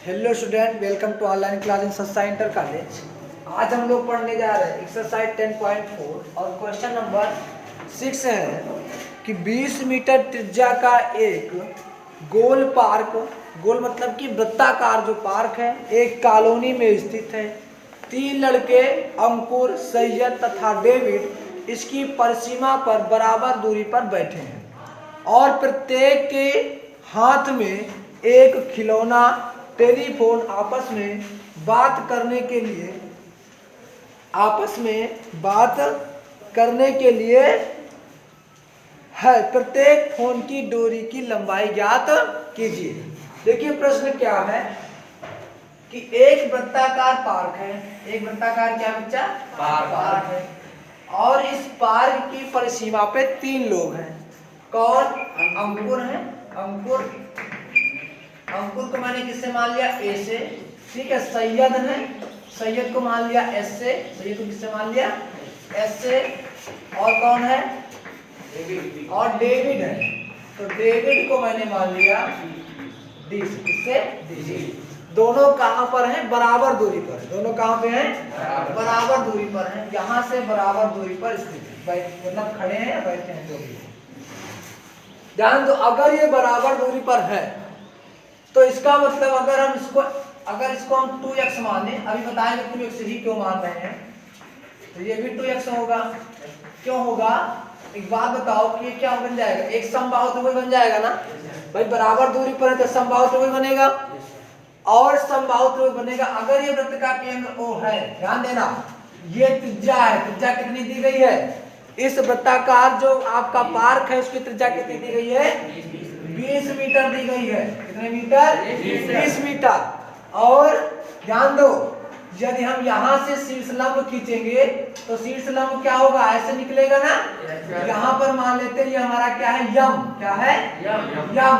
Hello student, welcome to online class in Sasta inter college. आज हम लोग पढ़ने जा रहे हैं एक्सरसाइज 10.4 और क्वेश्चन नंबर 6 है कि 20 मीटर त्रिज्या का एक गोल पार्क, गोल मतलब कि वृत्ताकार जो पार्क है, एक कॉलोनी में स्थित है। 3 लड़के अंकुर, सैयद तथा डेविड इसकी परिसीमा पर बराबर दूरी पर बैठे हैं और प्रत्येक के हाथ में एक खिलौना टेलीफोन आपस में बात करने के लिए है। प्रत्येक फोन की डोरी की लंबाई ज्ञात कीजिए। देखिए प्रश्न क्या है कि एक वृत्ताकार पार्क है, एक वृत्ताकार क्या बच्चा पार्क है और इस पार्क की परिसीमा पे 3 लोग हैं। कौन? अंकुर है। अंकुर को मैंने किससे मान लिया? ए से, ठीक है। सैयद है, सैयद को मान लिया एस से, सैयद को किससे मान लिया? एस से। और कौन है? और डेविड है, तो डेविड को मैंने मान लिया डी से। किससे? डी से। दोनों कहां पर हैं? बराबर दूरी पर। दोनों कहां पे हैं? बराबर दूरी पर हैं। यहां से बराबर दूरी पर स्थित है, मतलब खड़े हैं या बैठे हैं, जो भी। ध्यान दो, अगर ये बराबर दूरी पर है तो इसका मतलब अगर इसको हम 2x माने, अभी बताएंगे 2x ही क्यों मान रहे हैं, तो ये भी 2x होगा। क्यों होगा? एक बात बताओ कि ये क्या बन जाएगा? एक समबाहु त्रिभुज बन जाएगा ना भाई। बराबर दूरी पर है तो समबाहु त्रिभुज बनेगा और समबाहु त्रिभुज बनेगा अगर ये वृत्त का केंद्र O है। ध्यान देना, ये त्रिज्या है। त्रिज्या कितनी दी गई है? इस वृत्ताकार जो आपका पार्क है उसकी त्रिज्या कितनी दी गई है? 20 मीटर दी गई है। कितने मीटर? 20 मीटर। और ध्यान दो, यदि हम यहाँ से शीर्ष लंब खींचेंगे तो शीर्ष लंब क्या होगा? ऐसे निकलेगा ना। यहाँ पर मान लेते हैं ये हमारा क्या है? यम। क्या है? यम।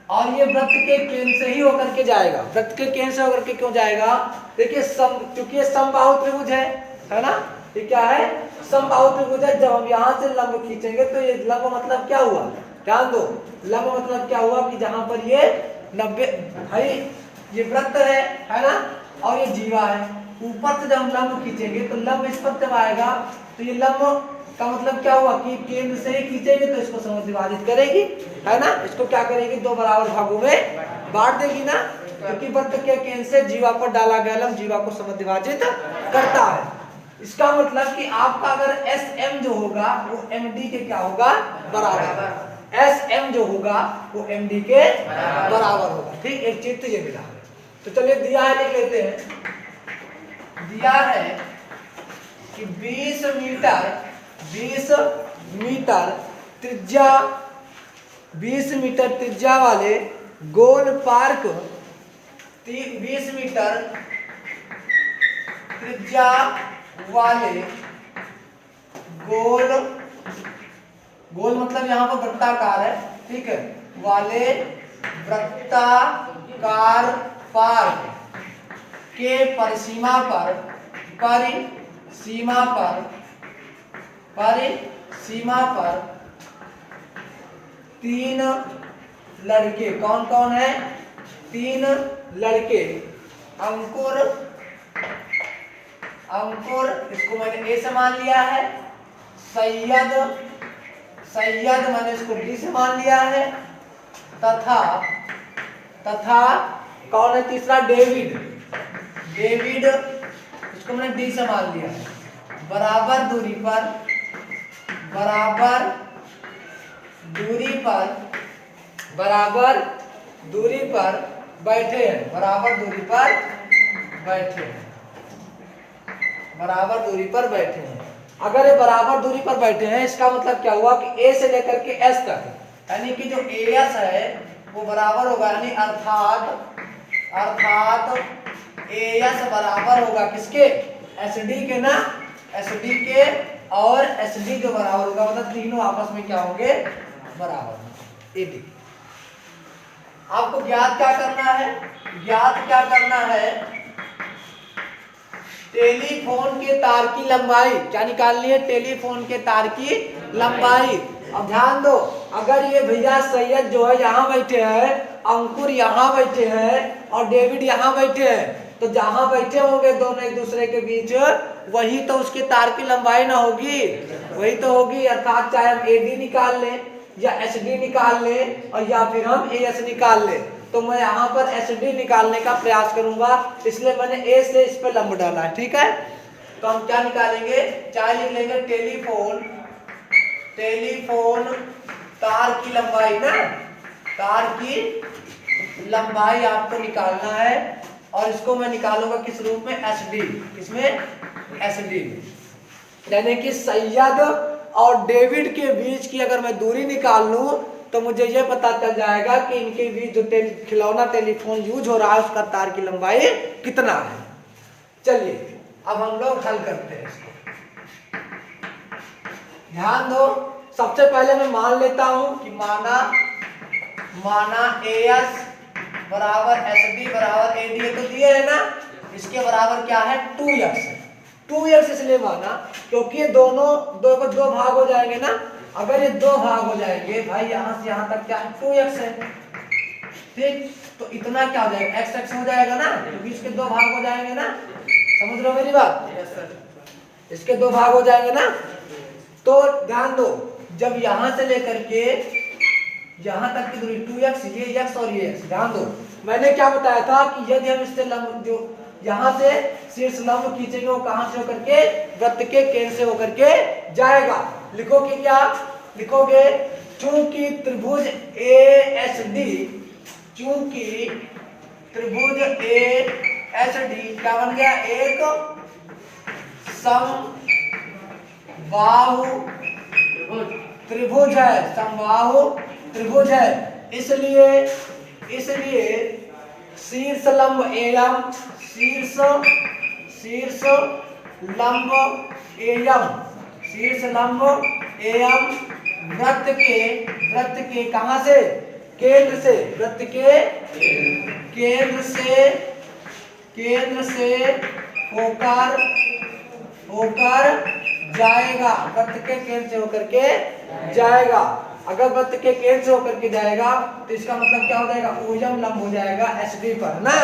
और ये वृत्त के केंद्र से ही होकर के जाएगा। वृत्त के केंद्र से होकर के क्यों जाएगा? देखिए क्योंकि ये समबाहु त्रिभुज है ना। ये क्या है? समबाहु त्रिभुज है। जब हम यहाँ से लंब खींचेंगे तो ये लंब मतलब क्या हुआ? ध्यान दो, लंब मतलब क्या हुआ कि जहां पर ये 90 है, ये वृत्त है ना, और ये जीवा है। ऊपर से जब हम लंब खींचेंगे तो लंब इस पर जब आएगा तो ये लंब का मतलब क्या हुआ कि केंद्र से ही खींचेंगे तो इसको समविभाजित करेगी, है ना। इसको क्या करेगी? 2 बराबर भागों में बांट देगी ना, क्योंकि वृत्त के केंद्र से जीवा पर डाला गया लंब जीवा को समविभाजित करता है। इसका मतलब कि आपका अगर SM जो होगा वो MD के क्या होगा? बराबर। SM जो होगा वो MD के बराबर होगा। ठीक, एक चीज तो ये मिला। तो चलिए दिया है, लिख लेते हैं। दिया है कि 20 मीटर त्रिज्या वाले गोल पार्क, 20 मीटर त्रिज्या वाले गोल मतलब यहाँ पर वृत्ताकार है, ठीक है, वाले वृत्ताकार पार्क के परिसीमा पर 3 लड़के। कौन कौन है? 3 लड़के। अंकुर इसको मैंने ए से मान लिया है। सैयद मैंने इसको डी से मान लिया है। तथा कौन है तीसरा? डेविड इसको मैंने डी से मान लिया है। बराबर दूरी पर बैठे हैं। बराबर दूरी पर बैठे हैं। अगर ये बराबर दूरी पर बैठे हैं इसका मतलब क्या हुआ कि A से लेकर के S तक, यानी कि जो AS है वो बराबर होगा, यानी अर्थात AS बराबर होगा किसके? SD के ना, SD के। और SD जो बराबर होगा मतलब तीनों आपस में क्या होंगे? बराबर। AD। आपको ज्ञात क्या करना है? टेलीफोन के तार की लंबाई क्या निकालनी है? टेलीफोन के तार की लंबाई। अब ध्यान दो, अगर ये भैया सैयद जो है यहाँ बैठे हैं अंकुर यहाँ बैठे हैं और डेविड यहाँ बैठे हैं, तो जहाँ बैठे होंगे दोनों एक दूसरे के बीच, वही तो उसके तार की लंबाई ना होगी, वही तो होगी। अर्थात चाहे हम AD निकाल लें या SD निकाल लें और या फिर हम AS निकाल लें, तो मैं यहाँ पर SD निकालने का प्रयास करूंगा, इसलिए मैंने A से इस पर लंब डाला है। ठीक है, तो हम क्या निकालेंगे, चाहे लिख लेंगे टेलीफोन तार की लंबाई ना, तार की लंबाई आपको निकालना है, और इसको मैं निकालूंगा किस रूप में, SD। किसमें, SD। यानी कि सैयद और डेविड के बीच की अगर मैं दूरी निकाल लूं तो मुझे यह पता चल जाएगा कि इनके बीच जो खिलौना टेलीफोन यूज हो रहा है उसका तार की लंबाई कितना है। चलिए अब हम लोग हल करते हैं इसको। ध्यान दो, सबसे पहले मैं मान लेता हूं कि माना AS बराबर SD बराबर AD, तो दिए है ना, इसके बराबर क्या है, 2x। 2x इसलिए माना क्योंकि ये दोनों दो भाग हो जाएंगे ना, अगर ये दो भाग हो जाएंगे भाई, यहां से यहां तक क्या है, 2x है। ठीक, तो इतना क्या हो जाएगा, x हो जाएगा ना, क्योंकि इसके दो भाग हो जाएंगे ना, समझ रहे हो मेरी बात, इसके दो भाग हो जाएंगे ना। तो ध्यान दो, जब यहां से लेकर के यहां तक की दूरी 2x, ये x और ये x, ध्यान दो मैंने क्या बताया था कि यदि हम इससे लंब जो यहां से शीर्ष लंब खींचेंगे वो कहां से होकर के, वृत्त के केंद्र से होकर के जाएगा। लिखोगे क्या, लिखोगे चूंकि त्रिभुज ASD, चूंकि त्रिभुज ASD क्या बन गया, एक समबाहु त्रिभुज है, समबाहु त्रिभुज है, इसलिए शीर्ष लंब AM, शीर्ष लंब AM वृत्त के कहां से, केंद्र से, वृत्त के केंद्र से होकर जाएगा, वृत्त के केंद्र से होकर के जाएगा। अगर वृत्त के केंद्र से होकर के जाएगा तो इसका मतलब क्या हो जाएगा, OM लंब हो जाएगा SD पर ना,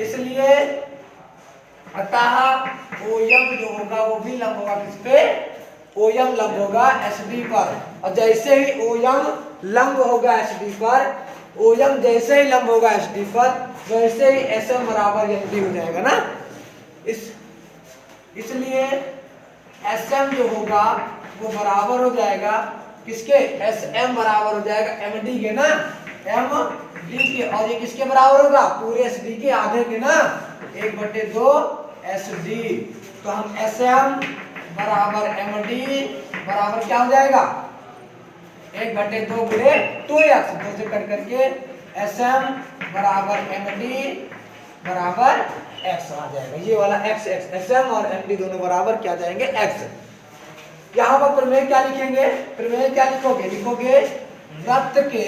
इसलिए अतः OM जो होगा वो भी लंब होगा किस पे, OM लंब होगा SD पर। और जैसे ही OM लंब होगा SD पर, OM जैसे ही लंब होगा SD पर, वैसे ही SM बराबर MD हो जाएगा ना। इसलिए SM जो होगा वो बराबर हो जाएगा किसके, SM बराबर हो जाएगा MD के ना, MD के, और ये किसके बराबर होगा, पूरे SD के आधे के ना, 1/2 SD। तो हम SM बराबर MD बराबर क्या हो जाएगा, 1/2 गुणे 2x, 2 से कट करके SM बराबर MD बराबर x आ जाएगा। ये वाला x SM और MD दोनों बराबर क्या जाएंगे, x। यहाँ पर प्रमेय क्या लिखेंगे, प्रमेय क्या लिखोगे, लिखोगे वृत्त के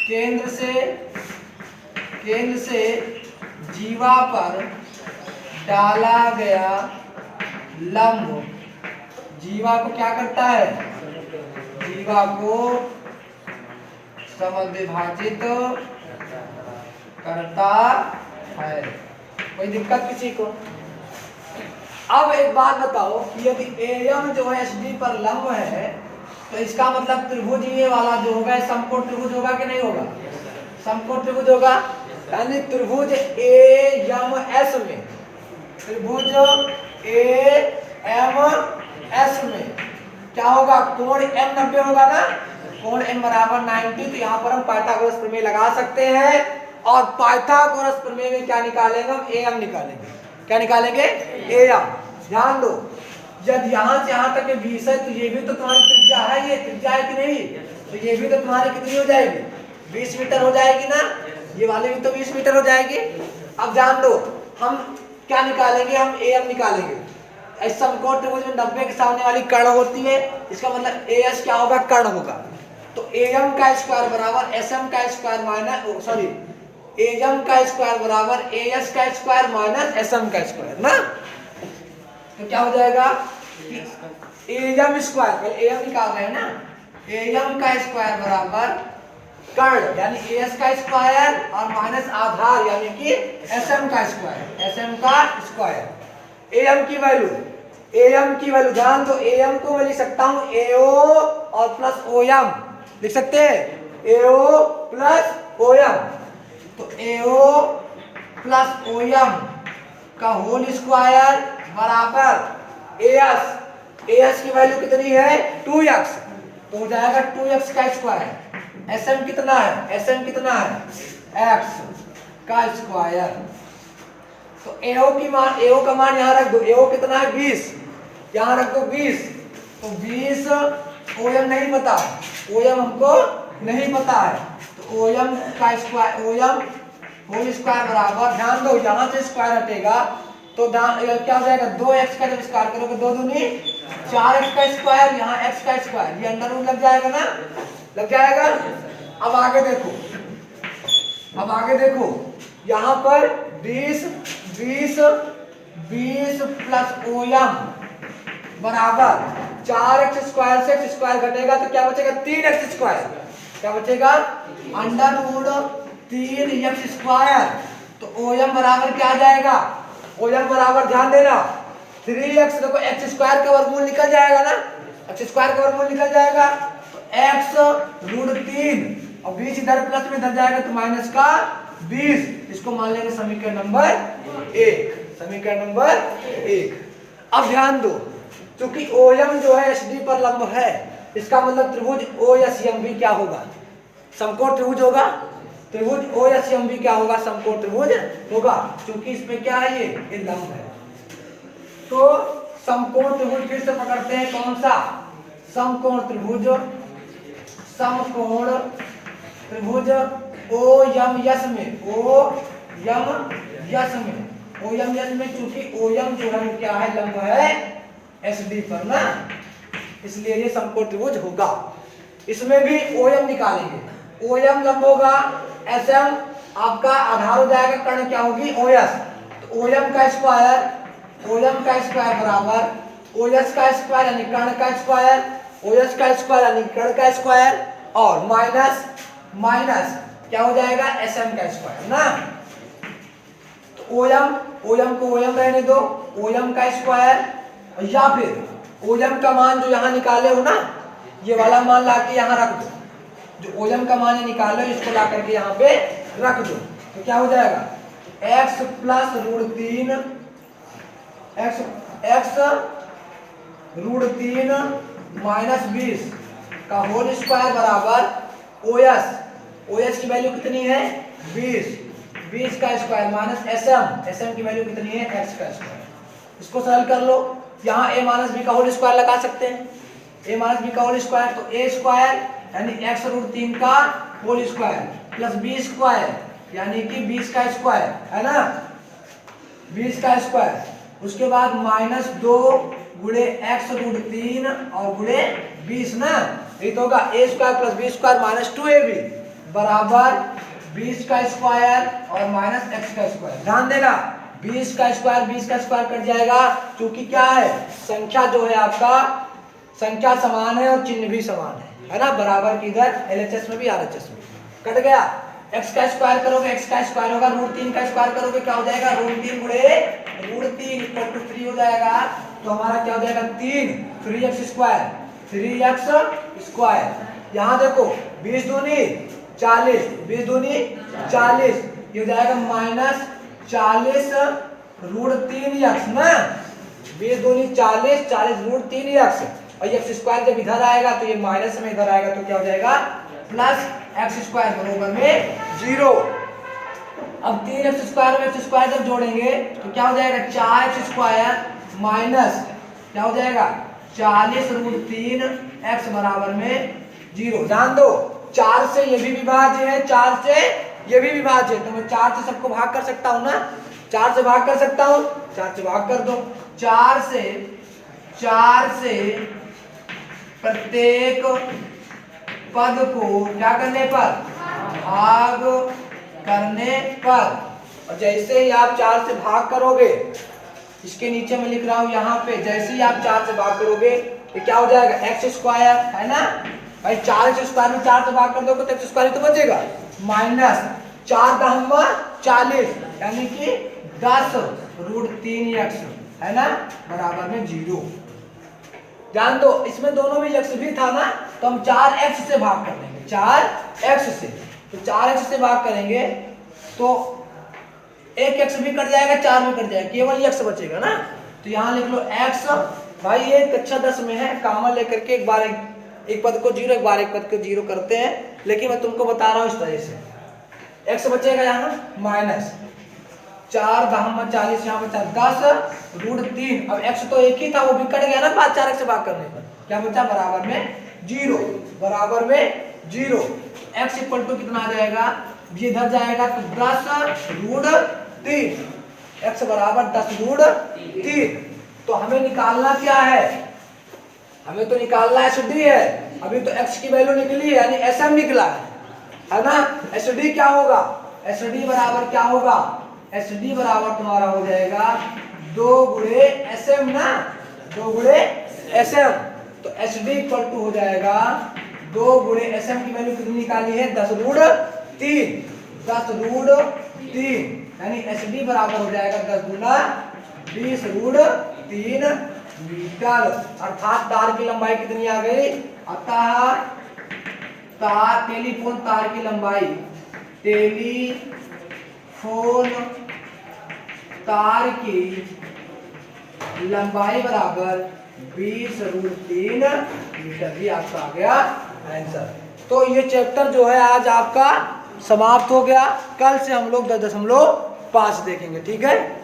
केंद्र से जीवा पर डाला गया लंब, जीवा को क्या करता है, जीवा को समद्विभाजित करता है। कोई दिक्कत किसी को? अब एक बात बताओ कि यदि AM जो है SD पर लंब है तो इसका मतलब त्रिभुज ये वाला जो होगा समकोण त्रिभुज होगा कि नहीं होगा, समकोण त्रिभुज होगा। यानी त्रिभुज AMS में, त्रिभुज AMS में क्या होगा, कोण M 90 होगा ना, कोण M बराबर 90। तो यहाँ पर हम पाइथागोरस प्रमेय लगा सकते हैं, और पाइथागोरस प्रमेय में क्या निकालेंगे, हम AM निकालेंगे। क्या निकालेंगे, AM। ध्यान दो, जब यहां से यहां तक के 20 है तो ये भी तो तुम्हारी त्रिज्या है, ये त्रिज्या है कि नहीं, तो ये भी तो तुम्हारी कितनी हो जाएगी, 20 मीटर हो जाएगी ना, ये वाले भी तो 20 मीटर हो जाएगी। अब जान दो हम क्या निकालेंगे, हम AM निकालेंगे। इस समकोण त्रिभुज में 90 के सामने वाली कर्ण होती है, इसका मतलब AS क्या होगा, कर्ण होगा। तो AM का स्क्वायर बराबर SM का स्क्वायर माइनस, सॉरी AM का स्क्वायर बराबर AS का स्क्वायर माइनस SM का स्क्वायर ना। तो क्या हो जाएगा कि AM स्क्वायर, पहले AM निकाल रहे हैं ना, AM का स्क्वायर बराबर कर्ण यानी एस का स्क्वायर और माइनस आधार यानी कि एसएम का स्क्वायर, एसएम का स्क्वायर। एम की वैल्यू ध्यान दो, एम को मैं लिख सकता हूं एओ और प्लस ओएम लिख सकते हैं, एओ प्लस ओएम। तो एओ प्लस ओएम का होल स्क्वायर बराबर एएस, एएस की वैल्यू कितनी है 2x, तो हो जाएगा 2x का स्क्वायर। एसएम कितना है, एसएम कितना है x का स्क्वायर। तो एओ का मान यहां रख दो, एओ कितना है 20, यहां रख दो 20, तो 20 ओएम नहीं पता, ओएम हमको नहीं पता है, तो ओएम का स्क्वायर, ओएम होल स्क्वायर बराबर, ध्यान दो यहां से स्क्वायर हटेगा तो क्या हो जाएगा 2x का जब स्क्वायर करोगे 2 दूनी 4x का स्क्वायर, यहाँ x का स्क्वायर, ये अंडर रूट लग जाएगा ना, लग जाएगा। अब आगे देखो यहाँ पर 20 प्लस ओएम बराबर 4x स्क्वायर से x स्क्वायर घटेगा तो क्या बचेगा 3x स्क्वायर, क्या बचेगा अंडर रूट 3x स्क्वायर। तो ओएम बराबर क्या आ जाएगा, ओएम बराबर ध्यान देना 3x, देखो x स्क्वायर का वर्गमूल निकल जाएगा ना, x स्क्वायर का वर्गमूल निकल जाएगा, तो x रूट 3 और 20 इधर प्लस में इधर जाएगा तो माइनस का 20, इसको मान लेंगे समीकरण नंबर 1, समीकरण नंबर 1। अब ध्यान दो, क्योंकि ओएम जो है एसडी पर लंब है, इसका मतलब त्रिभुज ओएसएम भी क्या होगा, समकोण त्रिभुज होगा, त्रिभुज ओएसएम भी क्या होगा, समकोण त्रिभुज होगा, क्योंकि इसमें क्या है ये लंब है। तो समकोण त्रिभुज फिर से पकड़ते हैं, कौन सा समकोण त्रिभुज, समकोण त्रिभुज ओएम यस में, ओएम यस में, क्योंकि ओएम जो है क्या है लंब है एसडी पर ना, इसलिए ये समकोण त्रिभुज होगा। इसमें भी ओएम निकालेंगे, ओएम लंब होगा, एसएम आपका आधार हो जाएगा, कर्ण क्या होगी ओएस, तो ओएम का स्क्वायर बराबर ओएस का स्क्वायर यानी कर्ण का स्क्वायर, ओएस का स्क्वायर यानी कर्ण का स्क्वायर, और माइनस क्या हो जाएगा एसएम का स्क्वायर ना। तो ओएम को ओएम रहने दो, ओएम का स्क्वायर, या फिर ओएम का मान जो यहाँ निकाले हो ना, ये वाला मान लाके यहाँ रख दो, जो ओएम का मान निकालो इसको ला करके यहाँ पे रख दो, तो क्या हो जाएगा x plus root 3, x root 3 minus 20 का होल स्क्वायर बराबर ओएस की वैल्यू कितनी है 20 का स्क्वायर माइनस एसएम की वैल्यू कितनी है x का स्क्वायर। इसको सरल कर लो, यहाँ a माइनस बी का होल स्क्वायर लगा सकते हैं, a माइनस बी का होल स्क्वायर, तो a स्क्वायर यानी x रूट 3 का whole square plus b square यानी कि 20 का स्क्वायर है ना, 20 का स्क्वायर, उसके बाद माइनस 2 गुणे x रूट 3 और गुणे 20 ना, ये तो होगा a square plus b square minus 2ab बराबर 20 का स्क्वायर और माइनस x का स्क्वायर। ध्यान देना 20 का स्क्वायर कट जाएगा, क्योंकि क्या है संख्या जो है आपका संख्या समान है और चिन्ह भी समान है ना, बराबर की इधर एलएचएस में भी आरएचएस में कट गया। x का स्क्वायर करोगे x का स्क्वायर होगा, रूट 3 का स्क्वायर करोगे क्या हो जाएगा रूट 3 गुणे रूट 3 इक्वल टू 3 हो जाएगा, तो हमारा क्या हो जाएगा 3x स्क्वायर। यहाँ देखो 20 दूनी 40 ये हो जाएगा माइनस 40 रूट 3x ना, 20 दूनी 40 रूट 3x, और x स्क्वायर जब इधर आएगा तो ये माइनस में इधर आएगा तो क्या हो जाएगा प्लस x स्क्वायर बराबर में 0। अब 3x स्क्वायर में x स्क्वायर जब जोड़ेंगे तो क्या हो जाएगा 4x स्क्वायर माइनस क्या हो जाएगा 40 रूट 3x बराबर में 0। ध्यान दो 4 से ये भी विभाज्य है, 4 से ये भी विभाज्य है, तो मैं 4 से सबको भाग कर सकता हूँ ना, 4 से भाग कर सकता हूँ, 4 से भाग कर दो, 4 से प्रत्येक पद को क्या करने पर भाग करने पर, और जैसे ही आप 4 से भाग करोगे, इसके नीचे मैं लिख रहा हूं यहाँ पे, जैसे ही आप 4 से भाग करोगे ये क्या हो जाएगा x स्क्वायर है ना, भाई 4x² में 4 से भाग कर दोगे तो x² तो बचेगा, माइनस 4 दहम्मा 40 यानी कि 10√3x है ना, बराबर में 0। ध्यान दो, इसमें दोनों में x भी था ना, तो हम 4x से भाग कर देंगे, 4x से, तो 4x से भाग करेंगे तो एक x भी कट जाएगा, 4 भी कट जाएगा, केवल x बचेगा ना। तो यहाँ लिख लो x, भाई ये कक्षा 10 में है, कॉमन लेकर के एक बार एक पद को 0 एक बार एक पद को 0 करते हैं, लेकिन मैं तुमको बता रहा हूँ इस तरह से। x बचेगा यहाँ माइनस 4 दहम्मा 40, यहाँ बचा 10√3। अब x तो एक ही था, वो भी कट गया ना 4x से भाग करने पर, क्या बचा, बराबर में 0, बराबर में 0। x इक्वल टू कितना आ जाएगा, ये इधर जाएगा तो 10√3, x बराबर 10√3। तो हमें निकालना क्या है, हमें तो निकालना SD है। अभी तो x की वैल्यू निकली है, यानी SM निकला है ना। SD क्या होगा, SD बराबर क्या होगा, SD बराबर तुम्हारा हो जाएगा 2 गुणे SM ना, 2 गुणे SM। तो SD इक्वल टू हो जाएगा 2 गुणे SM की वैल्यू कितनी निकाली है, 10√3, 10√3, यानी SD बराबर हो जाएगा 10 गुना 20√3 मीटर, अर्थात तार की लंबाई कितनी आ गई, अतः टेलीफोन तार की लंबाई, टेलीफोन तार की लंबाई बराबर 20√3 मीटर, भी आपका आ गया आंसर। तो ये चैप्टर जो है आज आपका समाप्त हो गया, कल से हम लोग 10.5 देखेंगे, ठीक है।